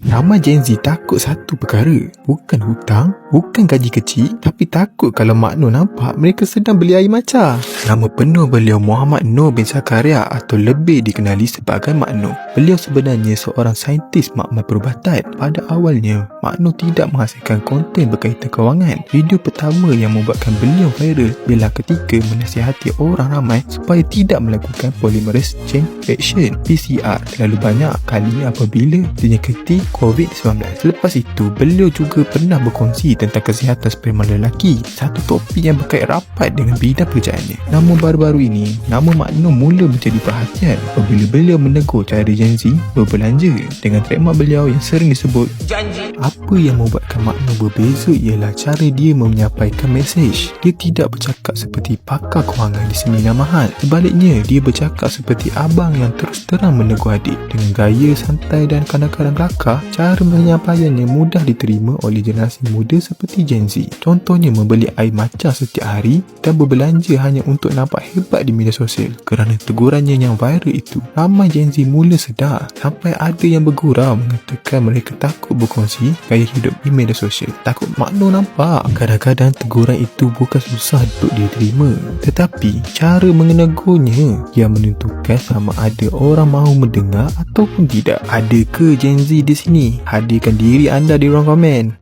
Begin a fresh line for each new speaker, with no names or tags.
Ramai Gen Z takut satu perkara, bukan hutang, bukan gaji kecil, tapi takut kalau Mak Noh nampak mereka sedang beli air maca. Nama penuh beliau Muhammad Noor bin Zakaria atau lebih dikenali sebagai Mak Noh. Beliau sebenarnya seorang saintis makmal perubatan. Pada awalnya, Mak Noh tidak menghasilkan konten berkaitan kewangan. Video pertama yang membuatkan beliau viral ialah ketika menasihati orang ramai supaya tidak melakukan polymerase chain reaction PCR terlalu banyak kali apabila dinyakiti COVID-19. Selepas itu, beliau juga pernah berkongsi tentang kesihatan sperma lelaki, satu topik yang berkait rapat dengan bidang pekerjaannya. Namun baru-baru ini, nama Mak Noh mula menjadi perhatian apabila beliau menegur cara Gen Z berbelanja dengan trademark beliau yang sering disebut janji. Apa yang membuatkan Mak Noh berbeza ialah cara dia menyampaikan mesej. Dia tidak bercakap seperti pakar kewangan di seminar mahal. Sebaliknya, dia bercakap seperti abang yang terus terang menegur adik. Dengan gaya santai dan kadang-kadang kelakar, cara penyampaiannya mudah diterima oleh generasi muda seperti Gen Z. Contohnya membeli air maca setiap hari dan berbelanja hanya untuk nampak hebat di media sosial. Kerana tegurannya yang viral itu, ramai Gen Z mula sedar, sampai ada yang bergurau mengatakan mereka takut berkongsi gaya hidup di media sosial. Takut Mak Noh nampak. Kadang-kadang teguran itu bukan susah untuk diterima, tetapi cara menegurnya yang menentukan sama ada orang mahu mendengar ataupun tidak. Ada ke Gen Z di sini? Hadirkan diri anda di ruang komen.